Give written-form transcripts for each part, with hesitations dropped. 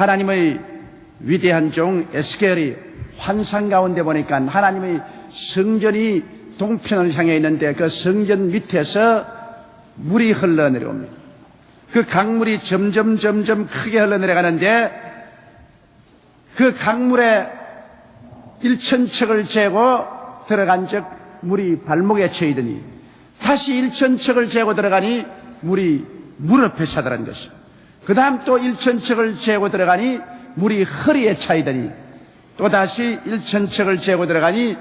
하나님의 위대한 종 에스겔이 환상 가운데 보니까 하나님의 성전이 동편을 향해 있는데 그 성전 밑에서 물이 흘러내려옵니다. 그 강물이 점점 크게 흘러내려가는데 그 강물에 1,000척을 재고 들어간 적 물이 발목에 채이더니 다시 1,000척을 재고 들어가니 물이 무릎에 차더라는 것이죠. 그 다음 또 1,000척을 재고 들어가니 물이 허리에 차이더니 또 다시 1,000척을 재고 들어가니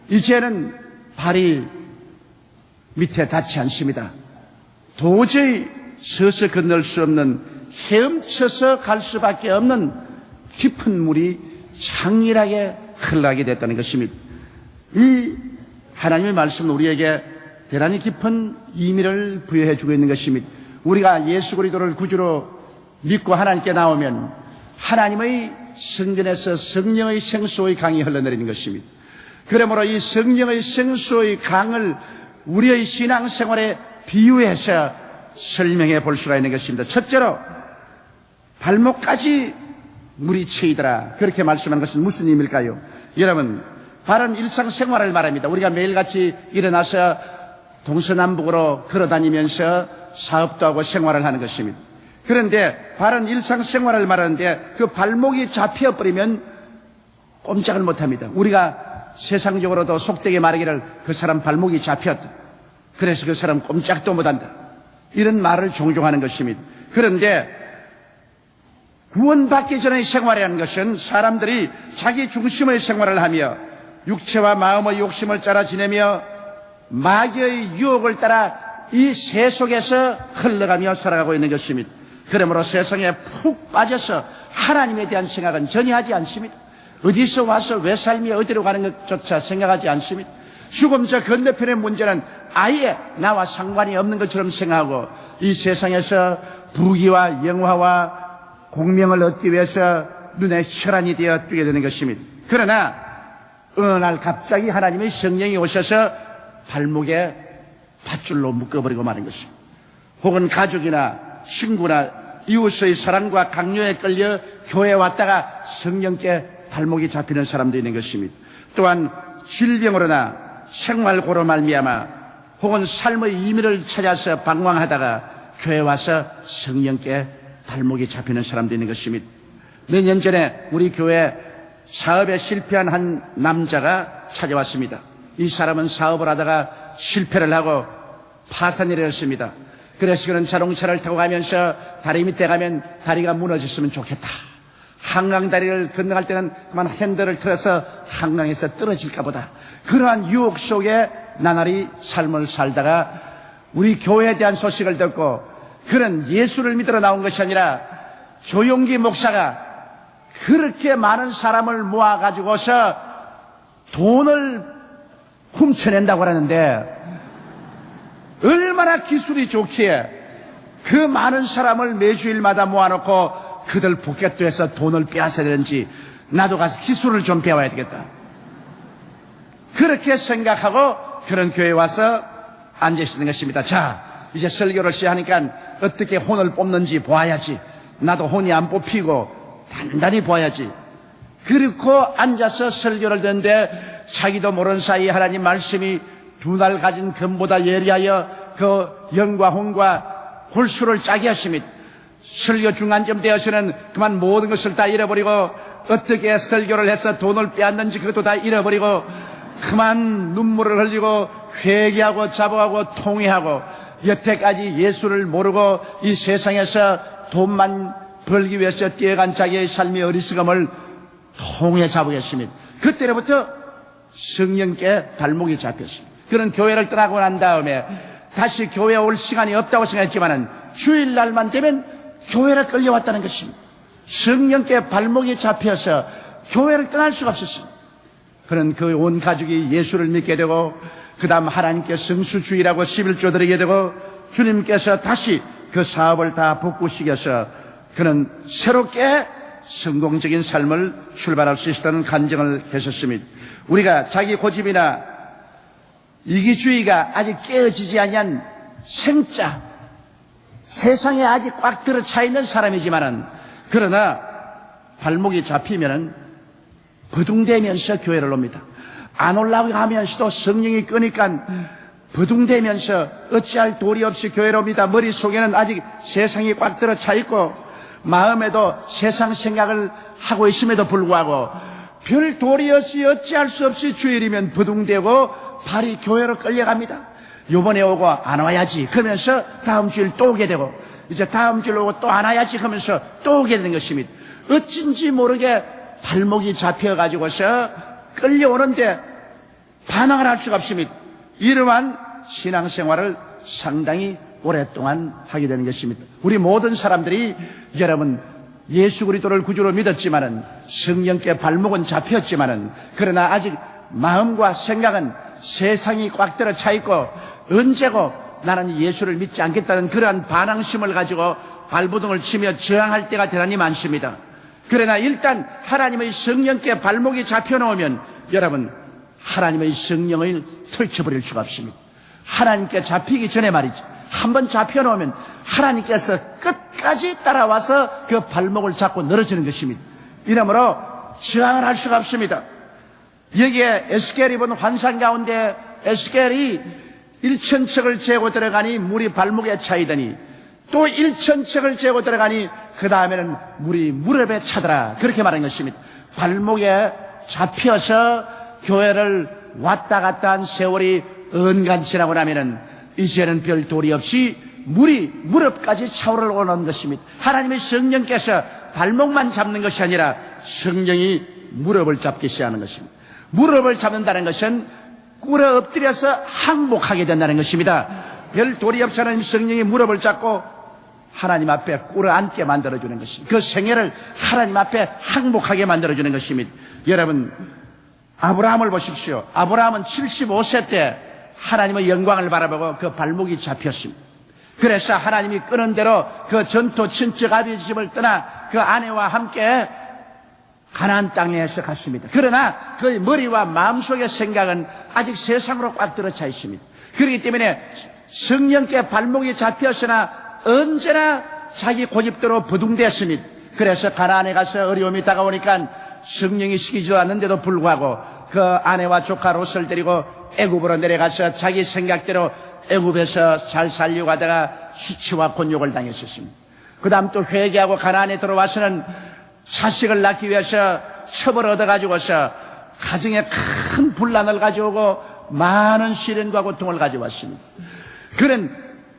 이제는 발이 밑에 닿지 않습니다. 도저히 서서 건널 수 없는 헤엄쳐서 갈 수밖에 없는 깊은 물이 장렬하게 흘러가게 됐다는 것입니다. 이 하나님의 말씀은 우리에게 대단히 깊은 의미를 부여해 주고 있는 것입니다. 우리가 예수 그리스도를 구주로 믿고 하나님께 나오면 하나님의 성전에서 성령의 생수의 강이 흘러내리는 것입니다. 그러므로 이 성령의 생수의 강을 우리의 신앙생활에 비유해서 설명해 볼 수가 있는 것입니다. 첫째로 발목까지 물이 채이더라, 그렇게 말씀한 것은 무슨 의미일까요? 여러분, 바른 일상생활을 말합니다. 우리가 매일같이 일어나서 동서남북으로 걸어다니면서 사업도 하고 생활을 하는 것입니다. 그런데 바른 일상생활을 말하는데 그 발목이 잡혀버리면 꼼짝을 못합니다. 우리가 세상적으로도 속되게 말하기를 그 사람 발목이 잡혔다, 그래서 그 사람 꼼짝도 못한다, 이런 말을 종종 하는 것입니다. 그런데 구원받기 전의 생활이라는 것은 사람들이 자기 중심의 생활을 하며 육체와 마음의 욕심을 따라 지내며 마귀의 유혹을 따라 이 세속에서 흘러가며 살아가고 있는 것입니다. 그러므로 세상에 푹 빠져서 하나님에 대한 생각은 전혀 하지 않습니다. 어디서 와서 왜 살며 어디로 가는 것조차 생각하지 않습니다. 죽음 저 건너편의 문제는 아예 나와 상관이 없는 것처럼 생각하고 이 세상에서 부귀와 영화와 공명을 얻기 위해서 눈에 혈안이 되어 뜨게 되는 것입니다. 그러나 어느 날 갑자기 하나님의 성령이 오셔서 발목에 밧줄로 묶어버리고 마는 것입니다. 혹은 가족이나 친구나 이웃의 사랑과 강요에 끌려 교회에 왔다가 성령께 발목이 잡히는 사람도 있는 것입니다. 또한 질병으로나 생활고로 말미암아 혹은 삶의 의미를 찾아서 방황하다가 교회에 와서 성령께 발목이 잡히는 사람도 있는 것입니다. 몇 년 전에 우리 교회 사업에 실패한 한 남자가 찾아왔습니다. 이 사람은 사업을 하다가 실패를 하고 파산이 되었습니다. 그래서 그는 자동차를 타고 가면서 다리 밑에 가면 다리가 무너졌으면 좋겠다. 한강다리를 건너갈 때는 그만 핸들을 틀어서 한강에서 떨어질까 보다. 그러한 유혹 속에 나날이 삶을 살다가 우리 교회에 대한 소식을 듣고 그는 예수를 믿으러 나온 것이 아니라 조용기 목사가 그렇게 많은 사람을 모아가지고서 돈을 훔쳐낸다고 하는데 얼마나 기술이 좋기에 그 많은 사람을 매주일마다 모아놓고 그들 포켓도에서 돈을 빼앗아야 되는지 나도 가서 기술을 좀 배워야 되겠다, 그렇게 생각하고 그런 교회에 와서 앉아있는 것입니다. 자, 이제 설교를 시작하니까 어떻게 혼을 뽑는지 보아야지, 나도 혼이 안 뽑히고 단단히 보아야지. 그렇고 앉아서 설교를 듣는데 자기도 모르는 사이에 하나님 말씀이 두 날 가진 금보다 예리하여 그 영과 혼과 골수를 짜게 하십니다. 설교 중간쯤 되어서는 그만 모든 것을 다 잃어버리고 어떻게 설교를 해서 돈을 빼앗는지 그것도 다 잃어버리고 그만 눈물을 흘리고 회개하고 자복하고 통회하고 여태까지 예수를 모르고 이 세상에서 돈만 벌기 위해서 뛰어간 자기의 삶의 어리석음을 통회 자복했습니다. 그때로부터 성령께 발목이 잡혔습니다. 그는 교회를 떠나고 난 다음에 다시 교회에 올 시간이 없다고 생각했지만은 주일날만 되면 교회를 끌려왔다는 것입니다. 성령께 발목이 잡혀서 교회를 떠날 수가 없었습니다. 그는 그 온 가족이 예수를 믿게 되고 그 다음 하나님께 성수주의라고 11조 드리게 되고 주님께서 다시 그 사업을 다 복구시켜서 그는 새롭게 성공적인 삶을 출발할 수 있었다는 간증을 했었습니다. 우리가 자기 고집이나 이기주의가 아직 깨어지지 아니한 생자, 세상에 아직 꽉 들어차 있는 사람이지만은 그러나 발목이 잡히면은 버둥대면서 교회를 옵니다. 안 올라가면서도 성령이 끄니까 버둥대면서 어찌할 도리 없이 교회를 옵니다. 머릿속에는 아직 세상이 꽉 들어 차 있고 마음에도 세상 생각을 하고 있음에도 불구하고 별 도리 없이 어찌할 수 없이 주일이면 버둥대고 발이 교회로 끌려갑니다. 요번에 오고 안 와야지 그러면서 다음 주일 또 오게 되고 이제 다음 주일 오고 또 안 와야지 하면서 또 오게 되는 것입니다. 어쩐지 모르게 발목이 잡혀가지고서 끌려오는데 반항을 할 수가 없습니다. 이러한 신앙생활을 상당히 오랫동안 하게 되는 것입니다. 우리 모든 사람들이 여러분 예수 그리스도를 구주로 믿었지만은 성령께 발목은 잡혔지만은 그러나 아직 마음과 생각은 세상이 꽉 들어 차 있고 언제고 나는 예수를 믿지 않겠다는 그러한 반항심을 가지고 발버둥을 치며 저항할 때가 대단히 많습니다. 그러나 일단 하나님의 성령께 발목이 잡혀놓으면 여러분 하나님의 성령을 털쳐버릴 수가 없습니다. 하나님께 잡히기 전에 말이죠. 한번 잡혀놓으면 하나님께서 끝까지 따라와서 그 발목을 잡고 늘어지는 것입니다. 이러므로 저항을 할 수가 없습니다. 여기에 에스겔이 본 환상 가운데 에스겔이 1,000척을 재고 들어가니 물이 발목에 차이더니 또 1,000척을 재고 들어가니 그 다음에는 물이 무릎에 차더라. 그렇게 말한 것입니다. 발목에 잡혀서 교회를 왔다 갔다 한 세월이 언간 지나고 나면은 이제는 별 도리 없이 물이 무릎까지 차오르는 것입니다. 하나님의 성령께서 발목만 잡는 것이 아니라 성령이 무릎을 잡기 시작하는 것입니다. 무릎을 잡는다는 것은 꿇어 엎드려서 항복하게 된다는 것입니다. 별 도리 없이 하나님 성령이 무릎을 잡고 하나님 앞에 꿇어 앉게 만들어주는 것입니다. 그 생애를 하나님 앞에 항복하게 만들어주는 것입니다. 여러분 아브라함을 보십시오. 아브라함은 75세 때 하나님의 영광을 바라보고 그 발목이 잡혔습니다. 그래서 하나님이 끄는 대로 그 전토 친척 아비 집을 떠나 그 아내와 함께 가나안 땅에서 갔습니다. 그러나 그의 머리와 마음속의 생각은 아직 세상으로 꽉 들어차 있습니다. 그렇기 때문에 성령께 발목이 잡혔으나 언제나 자기 고집대로 버둥댔습니다. 그래서 가나안에 가서 어려움이 다가오니까 성령이 시키지도 않는데도 불구하고 그 아내와 조카 롯을 데리고 애굽으로 내려가서 자기 생각대로 애굽에서 잘 살려고 하다가 수치와 곤욕을 당했었습니다. 그 다음 또 회개하고 가나안에 들어와서는 자식을 낳기 위해서 첩을 얻어가지고서 가정에 큰 분란을 가져오고 많은 시련과 고통을 가져왔습니다. 그는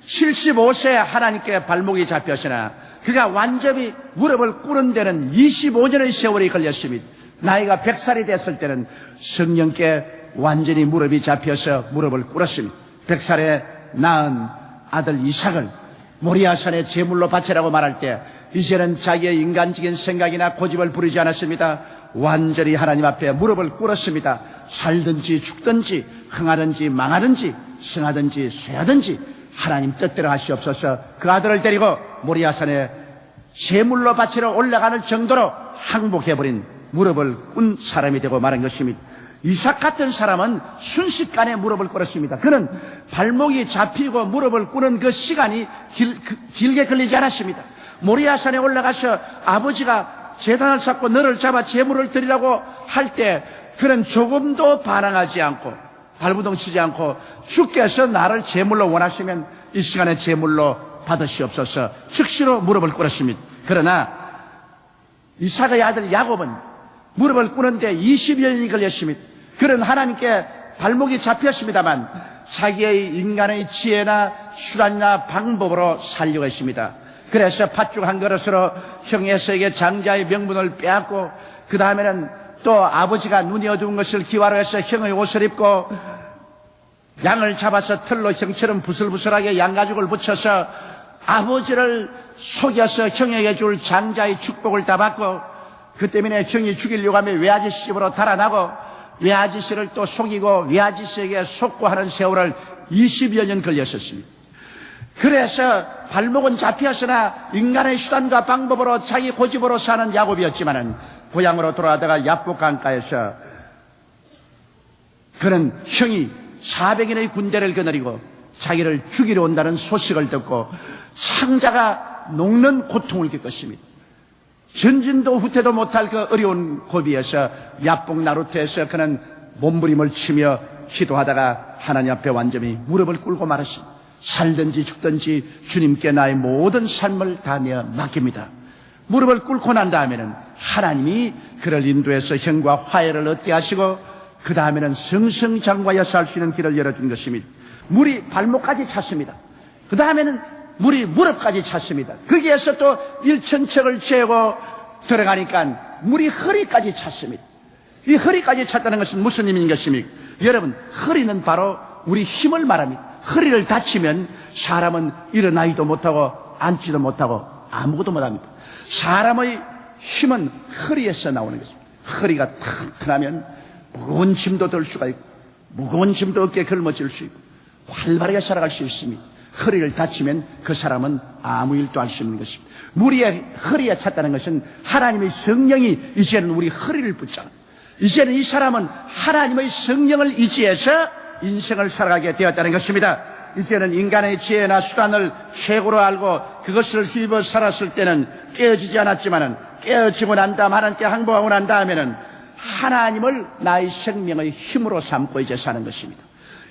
75세에 하나님께 발목이 잡혔으나 그가 완전히 무릎을 꿇은 데는 25년의 세월이 걸렸습니다. 나이가 100살이 됐을 때는 성령께 완전히 무릎이 잡혀서 무릎을 꿇었습니다. 100살에 낳은 아들 이삭을 모리아산의 제물로 바치라고 말할 때 이제는 자기의 인간적인 생각이나 고집을 부리지 않았습니다. 완전히 하나님 앞에 무릎을 꿇었습니다. 살든지 죽든지 흥하든지 망하든지 승하든지 쇠하든지 하나님 뜻대로 하시옵소서. 그 아들을 데리고 모리아산에 제물로 바치러 올라가는 정도로 항복해버린 무릎을 꾼 사람이 되고 말한 것입니다. 이삭 같은 사람은 순식간에 무릎을 꿇었습니다. 그는 발목이 잡히고 무릎을 꿇은 그 시간이 길게 걸리지 않았습니다. 모리아산에 올라가서 아버지가 제단을 쌓고 너를 잡아 제물을 드리라고 할 때 그는 조금도 반항하지 않고 발부동 치지 않고 주께서 나를 제물로 원하시면 이 시간에 제물로 받으시옵소서 즉시로 무릎을 꿇었습니다. 그러나 이삭의 아들 야곱은 무릎을 꿇는데 20년이 걸렸습니다. 그는 하나님께 발목이 잡혔습니다만 자기의 인간의 지혜나 수단이나 방법으로 살려고 했습니다. 그래서 팥죽 한 그릇으로 형 에서에게 장자의 명분을 빼앗고 그 다음에는 또 아버지가 눈이 어두운 것을 기화로 해서 형의 옷을 입고 양을 잡아서 털로 형처럼 부슬부슬하게 양가죽을 붙여서 아버지를 속여서 형에게 줄 장자의 축복을 다 받고 그 때문에 형이 죽이려고 하면 외아저씨 집으로 달아나고 외아저씨를 또 속이고 외아저씨에게 속고 하는 세월을 20여 년 걸렸었습니다. 그래서 발목은 잡혔으나 인간의 수단과 방법으로 자기 고집으로 사는 야곱이었지만은 고향으로 돌아가다가 야복 강가에서 그는 형이 400인의 군대를 거느리고 자기를 죽이러 온다는 소식을 듣고 창자가 녹는 고통을 겪었습니다. 전진도 후퇴도 못할 그 어려운 고비에서 야복 나루터에서 그는 몸부림을 치며 기도하다가 하나님 앞에 완전히 무릎을 꿇고 말했습니다. 살든지 죽든지 주님께 나의 모든 삶을 다 내어 맡깁니다. 무릎을 꿇고 난 다음에는 하나님이 그를 인도해서 형과 화해를 얻게 하시고 그 다음에는 승승장구하여 살 수 있는 길을 열어준 것입니다. 물이 발목까지 찼습니다. 그 다음에는 물이 무릎까지 찼습니다. 거기에서 또 1,000척을 재고 들어가니까 물이 허리까지 찼습니다. 이 허리까지 찼다는 것은 무슨 의미인 것입니까? 여러분, 허리는 바로 우리 힘을 말합니다. 허리를 다치면 사람은 일어나기도 못하고 앉지도 못하고 아무것도 못합니다. 사람의 힘은 허리에서 나오는 것입니다. 허리가 튼튼하면 무거운 짐도 들 수가 있고 무거운 짐도 어깨에 걸머질 수 있고 활발하게 살아갈 수 있습니다. 허리를 다치면 그 사람은 아무 일도 할 수 없는 것입니다. 우리의 허리에 찼다는 것은 하나님의 성령이 이제는 우리 허리를 붙잡아 이제는 이 사람은 하나님의 성령을 의지해서 인생을 살아가게 되었다는 것입니다. 이제는 인간의 지혜나 수단을 최고로 알고 그것을 힘입어 살았을 때는 깨어지지 않았지만은 깨어지고 난 다음 하나님께 항복하고 난 다음에는 하나님을 나의 생명의 힘으로 삼고 이제 사는 것입니다.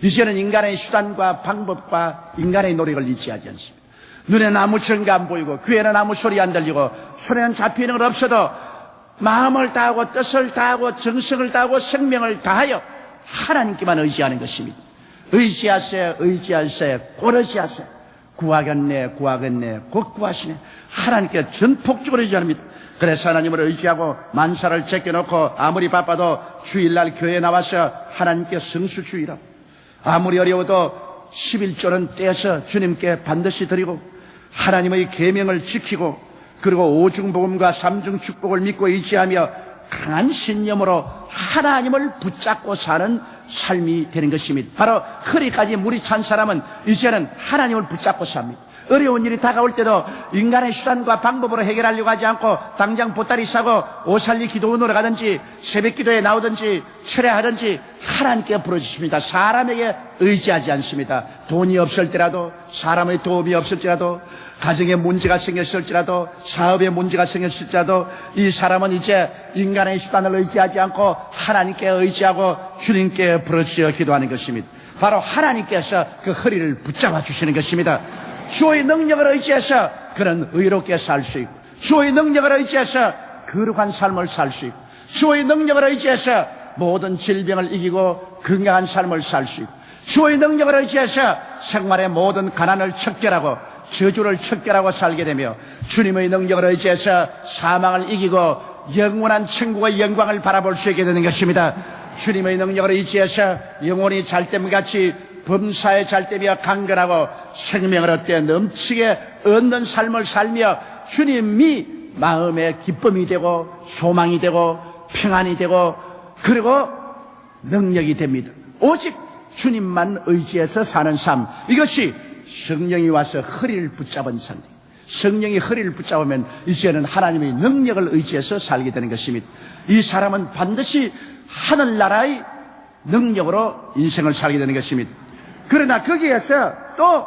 이제는 인간의 수단과 방법과 인간의 노력을 의지하지 않습니다. 눈에는 아무 증거 안 보이고 귀에는 아무 소리 안 들리고 손에는 잡히는 건 없어도 마음을 다하고 뜻을 다하고 정성을 다하고 생명을 다하여 하나님께만 의지하는 것입니다. 의지하세요, 의지하세요, 곧 의지하세요. 구하겠네, 구하겠네, 곧 구하시네. 하나님께 전폭적으로 의지합니다. 그래서 하나님을 의지하고 만사를 제껴놓고 아무리 바빠도 주일날 교회에 나와서 하나님께 성수주의라. 아무리 어려워도 11조는 떼어서 주님께 반드시 드리고 하나님의 계명을 지키고 그리고 오중복음과 삼중축복을 믿고 의지하며 강한 신념으로 하나님을 붙잡고 사는 삶이 되는 것입니다. 바로 허리까지 물이 찬 사람은 이제는 하나님을 붙잡고 삽니다. 어려운 일이 다가올 때도 인간의 수단과 방법으로 해결하려고 하지 않고 당장 보따리 싸고 오살리 기도원으로 가든지 새벽 기도에 나오든지 철회하든지 하나님께 부르짖습니다. 사람에게 의지하지 않습니다. 돈이 없을 때라도 사람의 도움이 없을지라도 가정에 문제가 생겼을지라도 사업에 문제가 생겼을지라도 이 사람은 이제 인간의 수단을 의지하지 않고 하나님께 의지하고 주님께 부르짖어 기도하는 것입니다. 바로 하나님께서 그 허리를 붙잡아 주시는 것입니다. 주의 능력을 의지해서 그는 의롭게 살 수 있고 주의 능력을 의지해서 거룩한 삶을 살 수 있고 주의 능력을 의지해서 모든 질병을 이기고 건강한 삶을 살 수 있고 주의 능력을 의지해서 생활의 모든 가난을 척결하고 저주를 척결하고 살게 되며 주님의 능력을 의지해서 사망을 이기고 영원한 천국의 영광을 바라볼 수 있게 되는 것입니다. 주님의 능력을 의지해서 영원히 잘됨같이 범사에 잘되며 강건하고 생명을 얻되 넘치게 얻는 삶을 살며 주님이 마음의 기쁨이 되고 소망이 되고 평안이 되고 그리고 능력이 됩니다. 오직 주님만 의지해서 사는 삶, 이것이 성령이 와서 허리를 붙잡은 삶. 성령이 허리를 붙잡으면 이제는 하나님의 능력을 의지해서 살게 되는 것입니다. 이 사람은 반드시 하늘나라의 능력으로 인생을 살게 되는 것입니다. 그러나 거기에서 또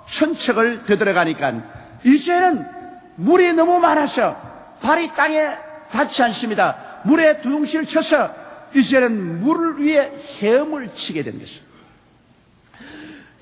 천척을 되돌아가니까 이제는 물이 너무 많아서 발이 땅에 닿지 않습니다. 물에 두둥실 쳐서 이제는 물 위에 헤엄을 치게 된 것입니다.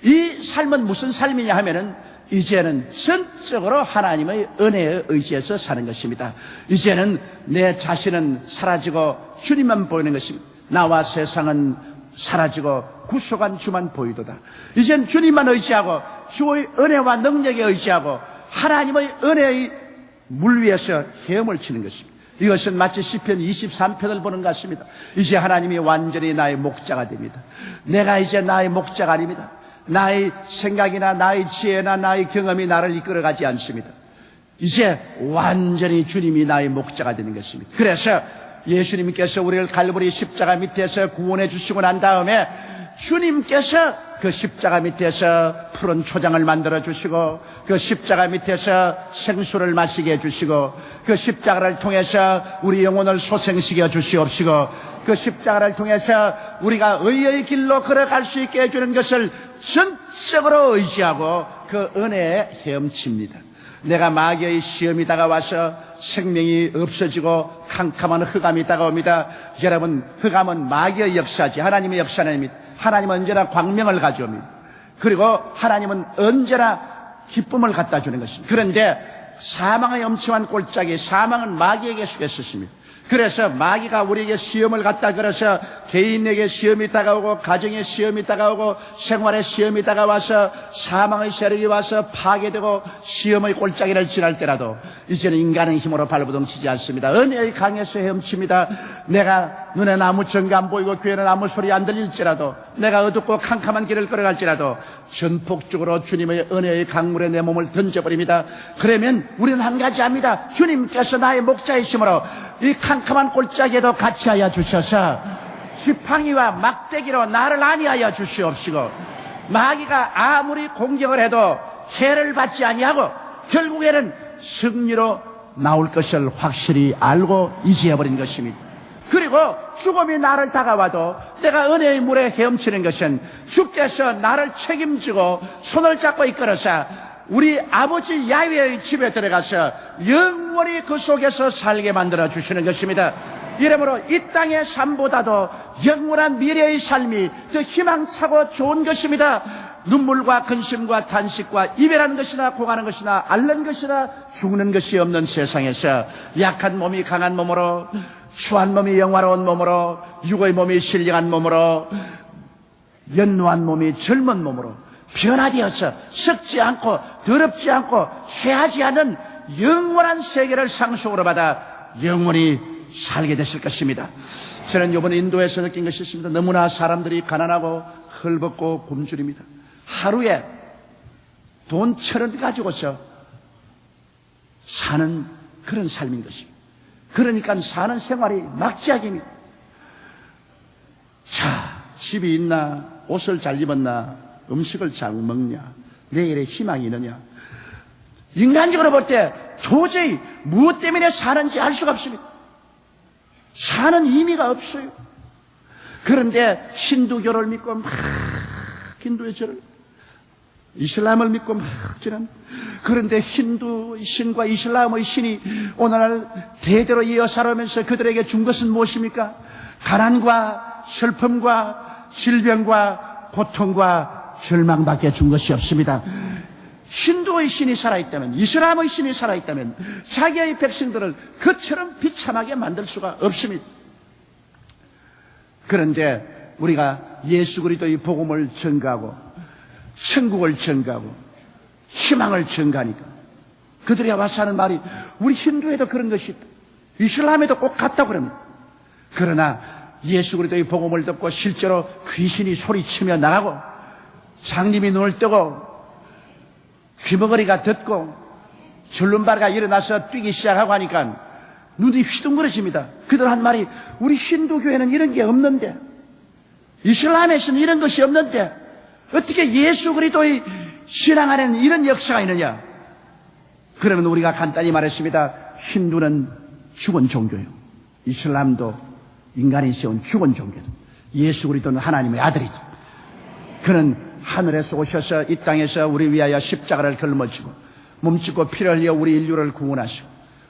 이 삶은 무슨 삶이냐 하면은 이제는 전적으로 하나님의 은혜에 의지해서 사는 것입니다. 이제는 내 자신은 사라지고 주님만 보이는 것입니다. 나와 세상은 사라지고 구속한 주만 보이도다. 이젠 주님만 의지하고 주의 은혜와 능력에 의지하고 하나님의 은혜의 물 위에서 헤엄을 치는 것입니다. 이것은 마치 시편 23편을 보는 것 같습니다. 이제 하나님이 완전히 나의 목자가 됩니다. 내가 이제 나의 목자가 아닙니다. 나의 생각이나 나의 지혜나 나의 경험이 나를 이끌어가지 않습니다. 이제 완전히 주님이 나의 목자가 되는 것입니다. 그래서 예수님께서 우리를 갈보리 십자가 밑에서 구원해 주시고 난 다음에 주님께서 그 십자가 밑에서 푸른 초장을 만들어 주시고 그 십자가 밑에서 생수를 마시게 해주시고 그 십자가를 통해서 우리 영혼을 소생시켜 주시옵시고 그 십자가를 통해서 우리가 의의 길로 걸어갈 수 있게 해주는 것을 전적으로 의지하고 그 은혜에 헤엄칩니다. 내가 마귀의 시험이 다가와서 생명이 없어지고 캄캄한 흑암이 다가옵니다. 여러분, 흑암은 마귀의 역사지 하나님의 역사는 아닙니다. 하나님은 언제나 광명을 가져옵니다. 그리고 하나님은 언제나 기쁨을 갖다 주는 것입니다. 그런데 사망의 엄청난 골짜기, 사망은 마귀에게 속했었습니다. 그래서 마귀가 우리에게 시험을 갖다 걸어서 개인에게 시험이 다가오고 가정에 시험이 다가오고 생활에 시험이 다가와서 사망의 세력이 와서 파괴되고 시험의 골짜기를 지날 때라도 이제는 인간의 힘으로 발버둥치지 않습니다. 은혜의 강에서 헤엄칩니다. 내가 눈에 아무 정가 안 보이고 귀에는 아무 소리 안 들릴지라도 내가 어둡고 캄캄한 길을 걸어갈지라도 전폭적으로 주님의 은혜의 강물에 내 몸을 던져버립니다. 그러면 우리는 한 가지 합니다. 주님께서 나의 목자이심으로 이 캄캄한 골짜기에도 같이 하여 주셔서 지팡이와 막대기로 나를 안위하여 주시옵시고 마귀가 아무리 공격을 해도 해를 받지 아니하고 결국에는 승리로 나올 것을 확실히 알고 이지해버린 것입니다. 그리고 죽음이 나를 다가와도 내가 은혜의 물에 헤엄치는 것은 주께서 나를 책임지고 손을 잡고 이끌어서 우리 아버지 야훼의 집에 들어가서 영원히 그 속에서 살게 만들어 주시는 것입니다. 이러므로 이 땅의 삶보다도 영원한 미래의 삶이 더 희망차고 좋은 것입니다. 눈물과 근심과 탄식과 이별하는 것이나 고가는 것이나 앓는 것이나 죽는 것이 없는 세상에서 약한 몸이 강한 몸으로, 추한 몸이 영화로운 몸으로, 육의 몸이 신령한 몸으로, 연로한 몸이 젊은 몸으로 변화되어서 썩지 않고 더럽지 않고 쇠하지 않은 영원한 세계를 상속으로 받아 영원히 살게 되실 것입니다. 저는 이번 인도에서 느낀 것이 있습니다. 너무나 사람들이 가난하고 헐벗고 굶주립니다. 하루에 돈 1,000원 가지고서 사는 그런 삶인 것입니다. 그러니까 사는 생활이 막지하기입니다. 자, 집이 있나, 옷을 잘 입었나, 음식을 잘 먹냐, 내일의 희망이 있느냐. 인간적으로 볼 때 도저히 무엇 때문에 사는지 알 수가 없습니다. 사는 의미가 없어요. 그런데 힌두교를 믿고 막 힌두의 절을, 이슬람을 믿고 막 지난, 그런데 힌두 신과 이슬람의 신이 오늘날 대대로 이어서 살아오면서 그들에게 준 것은 무엇입니까? 가난과 슬픔과 질병과 고통과 절망밖에 준 것이 없습니다. 힌두의 신이 살아있다면, 이슬람의 신이 살아있다면 자기의 백성들을 그처럼 비참하게 만들 수가 없습니다. 그런데 우리가 예수 그리스도의 복음을 전가하고 천국을 전가하고 희망을 전가하니까 그들이 와서 하는 말이, 우리 힌두에도 그런 것이 있다, 이슬람에도 꼭 같다고 그럽니다. 그러나 예수 그리스도의 복음을 듣고 실제로 귀신이 소리치며 나가고 장님이 눈을 뜨고 귀머거리가 듣고 줄눈바리가 일어나서 뛰기 시작하고 하니까 눈이 휘둥그러집니다. 그들 한 말이, 우리 힌두교회는 이런 게 없는데, 이슬람에서는 이런 것이 없는데 어떻게 예수 그리스도의 신앙 안에는 이런 역사가 있느냐. 그러면 우리가 간단히 말했습니다. 힌두는 죽은 종교예요. 이슬람도 인간이 세운 죽은 종교예요. 예수 그리스도는 하나님의 아들이죠. 그는 하늘에서 오셔서 이 땅에서 우리 위하여 십자가를 걸머지고 몸짓고 피를 흘려 우리 인류를 구원하시고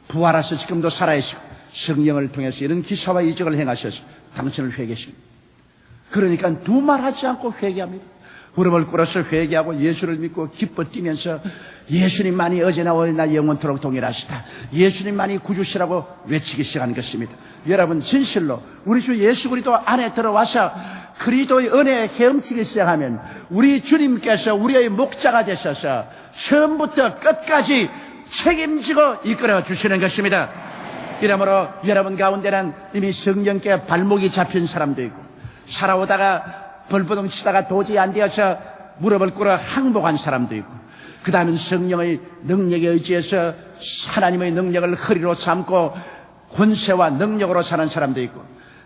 부활하셔서 지금도 살아계시고 성령을 통해서 이런 기사와 이적을 행하셔서 당신을 회개하십니다. 그러니까 두말하지 않고 회개합니다. 무릎을 꿇어서 회개하고 예수를 믿고 기뻐 뛰면서 예수님만이 어제나 오늘나 영원토록 동일하시다, 예수님만이 구주시라고 외치기 시작하는 것입니다. 여러분, 진실로 우리 주 예수 그리스도 안에 들어와서 그리스도의 은혜에 헤엄치기 시작하면 우리 주님께서 우리의 목자가 되셔서 처음부터 끝까지 책임지고 이끌어 주시는 것입니다. 이러므로 여러분 가운데는 이미 성령께 발목이 잡힌 사람도 있고, 살아오다가 벌버둥 치다가 도저히 안 되어서 무릎을 꿇어 항복한 사람도 있고, 그 다음은 성령의 능력에 의지해서 하나님의 능력을 허리로 삼고 권세와 능력으로 사는 사람도 있고,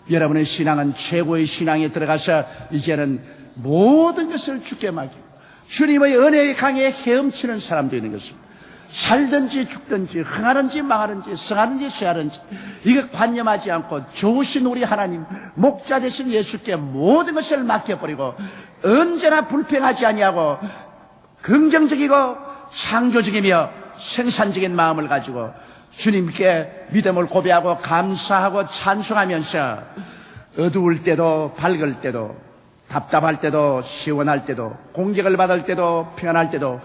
여러분의 신앙은 최고의 신앙에 들어가서 이제는 모든 것을 주께 맡기고 주님의 은혜의 강에 헤엄치는 사람도 있는 것입니다. 살든지 죽든지 흥하든지 망하든지 성하든지 쇠하든지 이거 관념하지 않고 좋으신 우리 하나님, 목자 되신 예수께 모든 것을 맡겨버리고 언제나 불평하지 아니하고 긍정적이고 창조적이며 생산적인 마음을 가지고 주님께 믿음을 고백하고 감사하고 찬송하면서 어두울 때도 밝을 때도 답답할 때도 시원할 때도 공격을 받을 때도 평안할 때도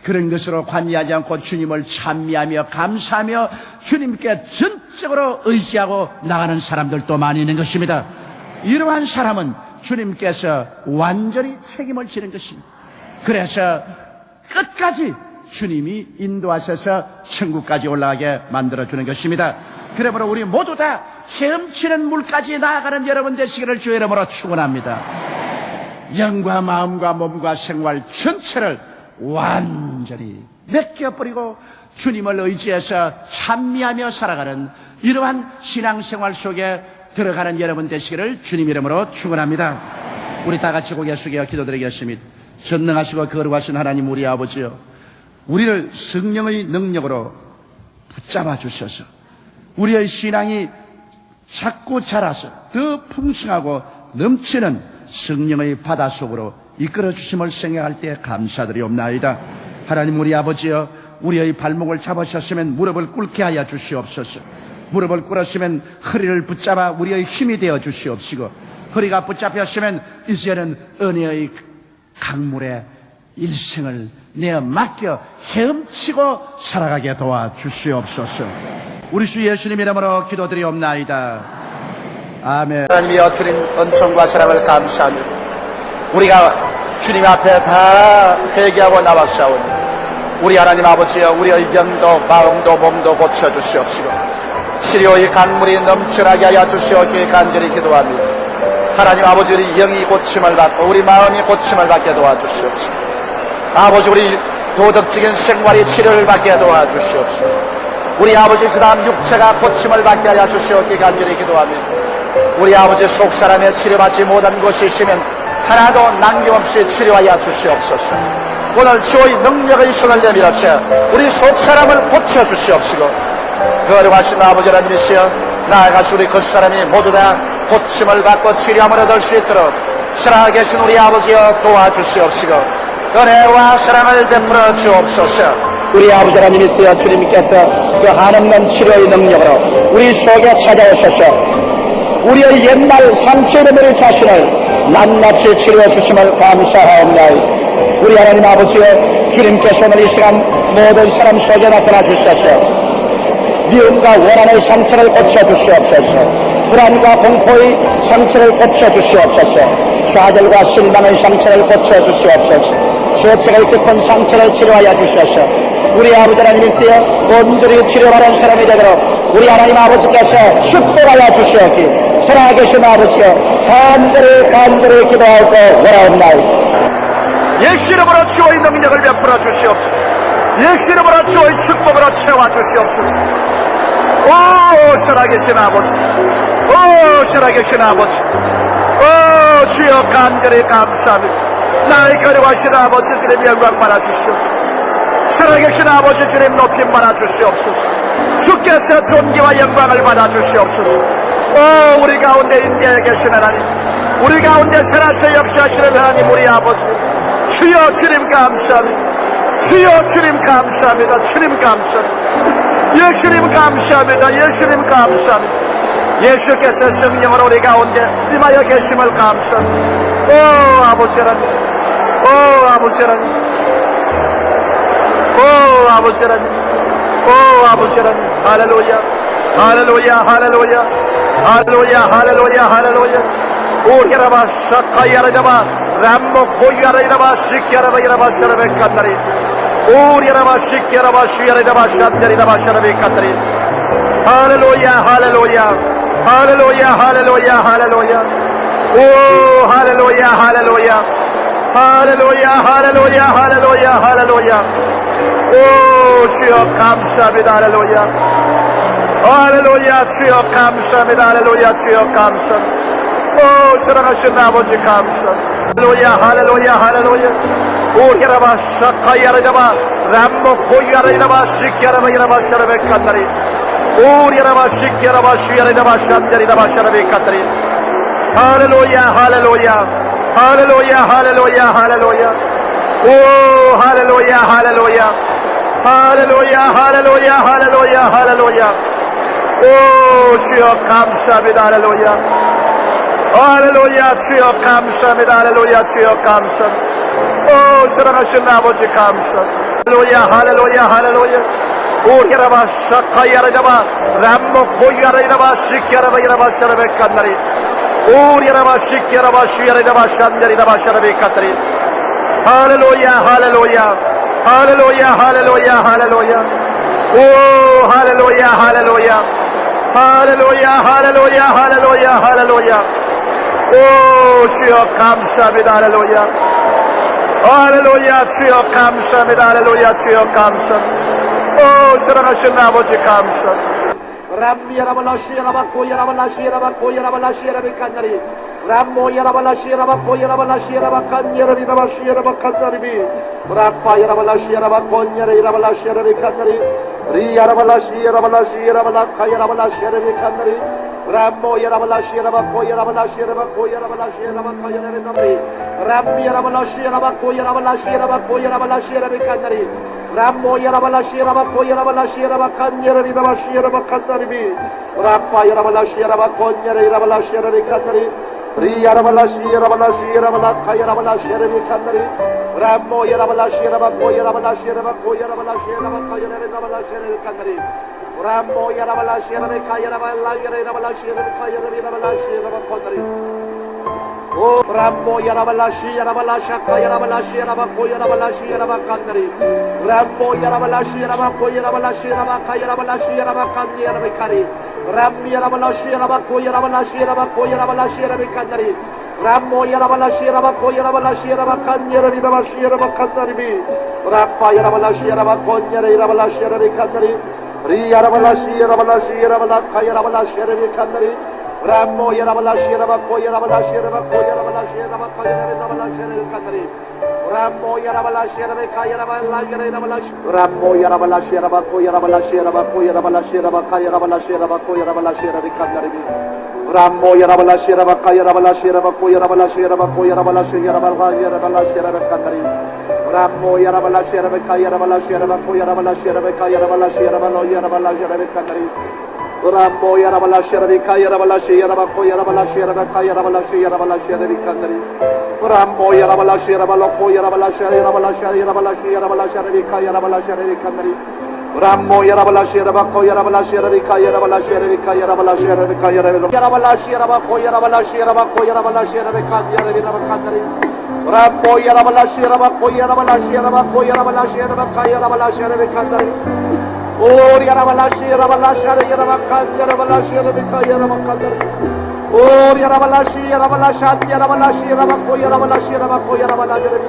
그런 것으로 관여하지 않고 주님을 찬미하며 감사하며 주님께 전적으로 의지하고 나가는 사람들도 많이 있는 것입니다. 이러한 사람은 주님께서 완전히 책임을 지는 것입니다. 그래서 끝까지 주님이 인도하셔서 천국까지 올라가게 만들어주는 것입니다. 그러므로 우리 모두 다 헤엄치는 물까지 나아가는 여러분 되시기를 주의 이름으로 축원합니다. 영과 마음과 몸과 생활 전체를 완전히 맡겨버리고 주님을 의지해서 찬미하며 살아가는 이러한 신앙생활 속에 들어가는 여러분 되시기를 주님 이름으로 축원합니다. 우리 다 같이 고개 숙여 기도드리겠습니다. 전능하시고 거룩하신 하나님 우리 아버지요, 우리를 성령의 능력으로 붙잡아 주셔서 우리의 신앙이 자꾸 자라서 더 풍성하고 넘치는 성령의 바다 속으로 이끌어 주심을 생각할 때 감사드리옵나이다. 하나님 우리 아버지여, 우리의 발목을 잡으셨으면 무릎을 꿇게 하여 주시옵소서. 무릎을 꿇었으면 허리를 붙잡아 우리의 힘이 되어 주시옵시고, 허리가 붙잡혔으면 이제는 은혜의 강물에 일생을 내어 맡겨 헤엄치고 살아가게 도와주시옵소서. 우리 주 예수님 이름으로 기도드리옵나이다. 아멘. 하나님이여, 주님 은총과 사랑을 감사합니다. 우리가 주님 앞에 다 회개하고 나왔사오니 우리 하나님 아버지여, 우리의 영도 마음도 몸도 고쳐주시옵시고 치료의 강물이 넘쳐나게 하여 주시옵기에 간절히 기도합니다. 하나님 아버지, 우리 영이 고침을 받고 우리 마음이 고침을 받게 도와주시옵시고, 아버지 우리 도덕적인 생활이 치료를 받게 도와주시옵시고, 우리 아버지 그 다음 육체가 고침을 받게 하여 주시옵기에 간절히 기도합니다. 우리 아버지 속사람의 치료받지 못한 것이 있으면 하나도 남김없이 치료하여 주시옵소서. 오늘 주의 능력의 손을 내밀어쳐 우리 속사람을 고쳐주시옵시고, 거룩하신 아버지 하나님이시여, 나아가시 우리 그 사람이 모두 다 고침을 받고 치료함을 얻을 수 있도록 살아계신 우리 아버지여 도와주시옵시고 은혜와 사랑을 베풀어 주옵소서. 우리 아버지 하나님이시여, 주님께서 그 한없는 치료의 능력으로 우리 속에 찾아오셔서 우리의 옛날 상처를 우리 자신을 낱낱이 치료해 주심을 감사하옵나이다. 우리 하나님 아버지여, 주님께서 오늘 이 시간 모든 사람 속에 나타나 주셔서 미움과 원한의 상처를 고쳐주시옵소서. 불안과 공포의 상처를 고쳐주시옵소서. 좌절과 실망의 상처를 고쳐주시옵소서. 소체의 깊은 상처를 치료하여 주셔서 우리 아버지 하나님이시여, 온전히 치료받은 사람이 되도록 우리 하나님 아버지께서 축복하여 주시옵기 살아계신 아버지여, 간절히 기도하고 원하옵나이다. 예수 이름으로 주의 능력을 베풀어 주시옵소서. 예수 이름으로 주의 축복으로 채워 주시옵소서. 오 살아계신 아버지, 오 살아계신 아버지, 오 주여 간절히 감사합니다. 나의 거룩하신 아버지 주님 영광 받아 주시옵소서. 살아계신 아버지 주님 높임 받아 주시옵소서. 주께서 존귀와 영광을 받아 주시옵소서. 오 우리 가운데 인내에 계신 하나님, 우리 가운데 살아서 역사하시는 하나님 우리 아버지, 주여 주님 감사합니다. 주여 주님 감사합니다. 주님 감사합니다. 예수님 감사합니다. 예수님 감사합니다. 예수께서 성령으로 우리 가운데 임하여 계심을 감사합니다. 오 아버지 하나님, 오 아버지 하나님, 오 아버지 하나님, 오 아버지 하나님. 할렐루야 할렐루야 할렐루야 할렐루야 할렐루야 할렐루야. 오히라바 사카야라자바 람모 코야라이라바 시키야라바이라바 샤라베칸다리 오리라바 시키야라바 슈야라이라바 샨다리라바 샤라베칸다리. 할렐루야 할렐루야 할렐루야 할렐루야 할렐루야. 오 할렐루야 할렐루야 할렐루야 할렐루야 할렐루야 할렐루야. 오 주여 감사합니다. 할렐루야 할렐루야. 주여 감사합니다. 할렐루야. 주여 감사합니다. 오 사랑하신 아버지 감사합니다. 할렐루야 할렐루야 할렐루야. 오히라바 사카야라자바 람모 코야라이라바 시키야라바이라바 샤라베칸다리 오리라바 시키야라바 슈야라이라바 샨다리라바 샤라베칸다리. 할렐루야 할렐루야 할렐루야 할렐루야 할렐루야. 오 할렐루야 할렐루야 할렐루야, 할렐루야, 할렐루야, 할렐루야. 오, 주여 감사합니다. 할렐루야. 할렐루야, 주여 감사합니다. 할렐루야, 주여 감사합니다. 오, 사랑하신 아버지 감사합니다. 할렐루야, 할렐루야, 할렐루야. 오리라바 사카야라바 람모 코야라바 시키라바 샤라베 칸나리 오리라바 시키라바 슈야라바 샨데리라바 샤라베 칸나리 할렐루야, 할렐루야, 할렐루야, 할렐루야, 할렐루야. 오, 할렐루야, 할렐루야, 할렐루야, 할렐루야, 할렐루야, 할렐루야. 오, 주여 감사합니다. 할렐루야, 할렐루야, 주여 감사합니다. 할렐루야, 주여 감사합니다. 오, 사랑하신 아버지 감사합니다. 람미야라발라시야라바 코야라발라시야라바 코야라발라시야라베 칸나리 람모 야라발라시야라바 코야라발라시야라바 칸야라비라바시야라바 칸나리비 라파야라발라시야라바 콘야라이라발라시야라베 칸나리 리야라발라시야라발라시야라발라 카야라발라시야라베 칸나리 람모 야라발라시야라바 코야라발라시야라바 코야라발라시야라바 카야라베 람미야라발라시야라바 코야라발라시야라바 코야라발라시야라베 칸나리 람모 야라발라시야라바 코야라발라시야라바 칸야라비라바시야라바 칸나리비 라파야라발라시야라바 콘야라이라발라시야라베 칸나리 리야라발라시야라발라시야라발라 카야라발라시야라베 칸나리 람모 야라발라시야라바 코야라발라시야라바 코야라발라시야라바 카야라베라발라시야라베 칸나리 람모 야라발라시야라베 카야라발라시야라발라시야라베 카야라베라발라시야라바 칸나리 오, 람모 야라발라시야라발라샤 카야라발라시야라바 코야라발라시야라바 칸나리 람모 야라발라시야라바 코야라발라시야라바 카야라발라시야라바 칸니야라베 카리 람미 야라발라시야라바 코야라발라시야라바 코야라발라시야라베 칸나리 람모 야라발라시야라바 코야라발라시야라바 칸니야라비라바시야라바 칸나리비 라파 야라발라시야라바 콘야라이라발라시야라베 칸나리 리야라발라시야라발라시야라발라 카야라발라시야라베 칸나리 람모 야라발라시야라바 코야라발라시야라바 코야라발라시야라바 카야라베라발라시야라베 칸나리 람모 야라발라시야라베 카야라발라시야라발라시 람모 야라발라시야라바 코야라발라시야라바 코야라발라시야라바 카야라발라시야라바 코야라발라시야라베 칸나리비 람모 야라발라시야라바 카야라발라시야라바 코야라발라시야라바 코야라발라시야라바 카야라발라시야라베 칸나리 람모 야라발라시야라베 카야라발라시야라바 코야라발라시야라베 카야라발라시야라바 로야라발라시야라베 칸나리 람모 야라발라시야라베 카야라발라시야라바 코야라발라시야라바 카야라발라시야라발라시야라베 칸나리 람모 야라발라시야라바 로코야라발라시야라발라시야라발라시야라발라시야라베 카야라발라시야라베 칸나리 람모 야라발라시야라바 코야라발라시야라베 카야라발라시야라베 카야라발라시야라베 카야라베 야라발라시야라바 코야라발라시야라바 코야라발라시야라베 카야라베라바 칸나리 람모 야라발라시야라바 코야라발라시야라바 코야라발라시야라바 카야라발라시야라베 칸나리 오, 야라발라시야라발라시야라바 카야라발라시야라베 카야라바 칸나리 오, 야라발라시야라발라시야라발라시야라바 코야라발라시야라바 코야라발라시야라베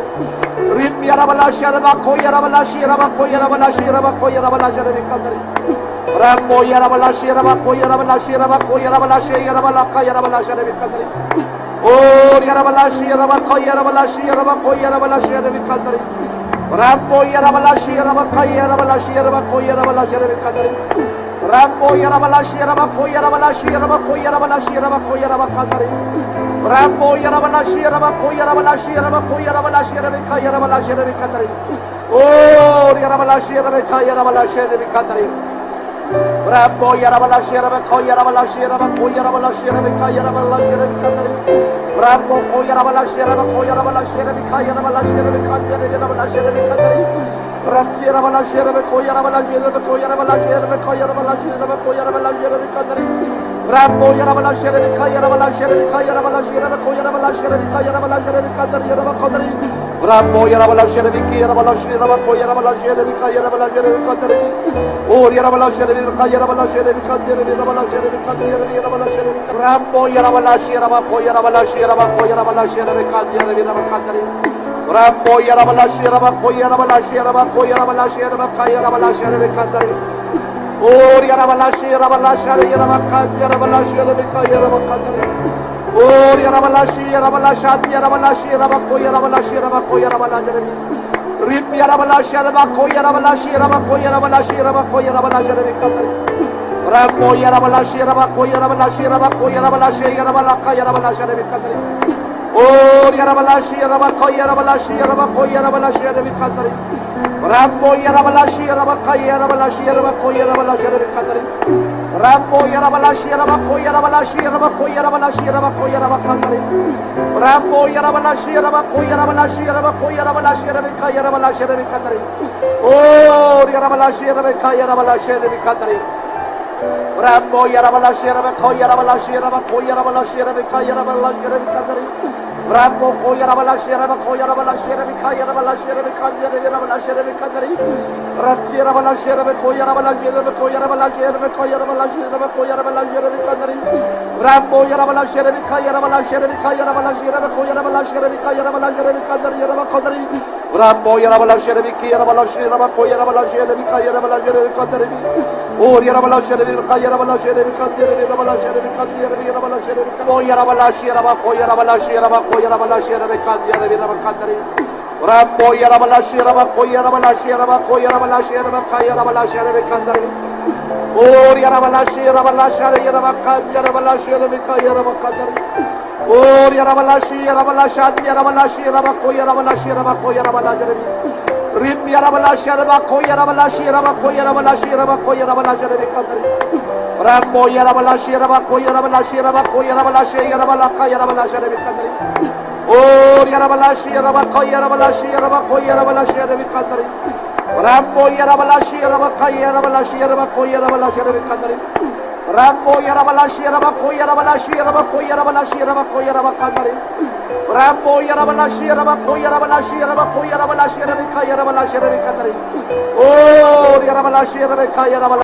림 야라발라시야라바 코야라발라시야라바 코야라발라시야라바 코야라발라시야라베 칸나리 람모 야라발라시야라바 코야라발라시야라바 코야라발라시야라발라 카야라발라시야라베 칸나리 오, 야라발라시야라바 코야라발라시야라바 코야라발라시야라베 칸나리 람모 야라발라시야라바 카야라발라시야라바 코야라발라시야라베 칸나리 람모 야라발라시야라바 코야라발라시야라바 코야라발라시야라바 코야라바 칸나리 람모 야라발라시야라바 코야라발라시야라바 코야라발라시야라베 카야라발라시야라베 칸나리 오, 야라발라시야라베 카야라발라시야라베 칸나리 람모 야라발라시야라바 코야라발라시야라바 코야라발라시야라베 카야라발라시야라베 칸나리 람모 코야라발라시야라바 코야라발라시야라베 카야라발라시야라베 칸나리라발라시야라베 칸나리 람키야라발라시야라베 코야라발라시야라베 코야라발라시야라베 카야라발라시야라베 코야라발라시야라베 칸나리 람모 야라발라시야라베 카야라발라시야라베 카야라발라시야라베 코야라발라시야라베 카야라발라시야라베 칸나리라바 칸나리 람모 야라발라시야라베 키야라발라시야라바 코야라발라시야라베 카야라발라시야라베 칸나리 오, 야라발라시야라베 카야라발라시야라베 칸나리라발라시야라베 칸나리라발라시야라베 람모 야라발라시야라바 코야라발라시야라바 코야라발라시야라베 칸나리라바 칸나리 람모 야라발라시야라바 코야라발라시야라바 코야라발라시야라바 카야라발라시야라베 칸나리 오, 야라발라시야라발라시야라바 카야라발라시야라베 카야라바 칸나리 오, 야라발라시야라발라시야라발라시야라바 코야라발라시야라바 코야라발라시야라베 림 야라발라시야라바 코야라발라시야라바 코야라발라시야라바 코야라발라시야라베 칸나리 람모 야라발라시야라바 코야라발라시야라바 코야라발라시야라바 카야라발라시야라베 칸나리 Oh, Yarabalashi, Yarabakoi, Yarabalashi, Yarabakoi, Yarabalashi, Yarabikatari. Rambo, Yarabalashi, Yarabakai, Yarabalashi, Yarabakoi, Yarabalashi, Yarabikatari. Rambo, Yarabalashi, Yarabakoi, Yarabalashi, Yarabakoi, Yarabalashi, Yarabakoi, Yarabakatari. Rambo, Yarabalashi, Yarabakoi, Yarabalashi, Yarabakoi, Yarabalashi, Yarabikai, Yarabalashi, Yarabikatari. Oh, Yarabalashi, Yarabikai, Yarabalashi, Yarabikatari. Rambo, Yarabalashi, Yarabakoi, Yarabalashi, Yarabakoi, Yarabalashi, Yarabikai, Yarabalashi, Yarabikatari. Rambo, Yarabalashi, Yarabakoi, Yarabalashi, Yarabikai, Yarabalashi, Yarabikai, Yarabalashi, Yarabikatari. Rambo, Yarabalashi, Yarabakoi, Yarabalashi, Yarabakoi, Yarabalashi, Yarabakoi, Yarabalashi, Yarabakoi, Yarabalashi, Yarabikatari. Rambo, Yarabalashi, Yarabikai, Yarabalashi, Yarabikai, Yarabalashi, Yarabakoi, Yarabalashi, Yarabikai, Yarabalashi, Yarabikatari, Yarabakatari. Rambo, Yarabalashi, Yarabiki, Yarabalashi, Yarabakoi, Yarabalashi, Yarabikai, Yarabalashi, Yarabikatari. Oh, Yarabalashi, Yarabikai, Yarabalashi, Yarabikatari, Yarabalashi, Yarabikatari, Yarabalashi, Yarabikatari. Oh, Yarabalashi, Yarabakoi, Yarabalashi, Yarabakoi, Yarabalashi, Yarabikatari, Yarabakatari. Rambo, Yarabalashi, Yarabakoi, Yarabalashi, Yarabakoi, Yarabalashi, Yarabikai, Yarabalashi, Yarabikatari. Oh, Yarabalashi, Yarabalashi, Yarabakatari, Yarabalashi, Yarabikai, Yarabakatari. Oh, Yarabalashi, Yarabalashi, Yarabalashi, Yarabakoi, Yarabalashi, Yarabakoi, Yarabalashi, Yarabikatari. Rim Yarabalashi, Yarabakoi, Yarabalashi, Yarabakoi, Yarabalashi, Yarabakoi, Yarabalashi, Yarabikatari. Rambo, Yarabalashi, Yarabakoi, Yarabalashi, Yarabakoi, Yarabalashi, Yarabalakai, Yarabalashi, Yarabikatari. Oh, Yarabalashi, Yarabakoi, Yarabalashi, Yarabakoi, Yarabalashi, Yarabikatari. Rambo, Yarabalashi, Yarabakai, Yarabalashi, Yarabakoi, Yarabalashi, Yarabikatari. Rambo, Yarabalashi, Yarabakoi, Yarabalashi, Yarabakoi, Yarabalashi, Yarabakoi, Yarabakatari. Rambo, Yarabalashi, Yarabakoi, Yarabalashi, Yarabakoi, Yarabalashi, Yarabikai, Yarabalashi, Yarabikatari. Oh, Yarabalashi, Yarabikai, Yarabalashi.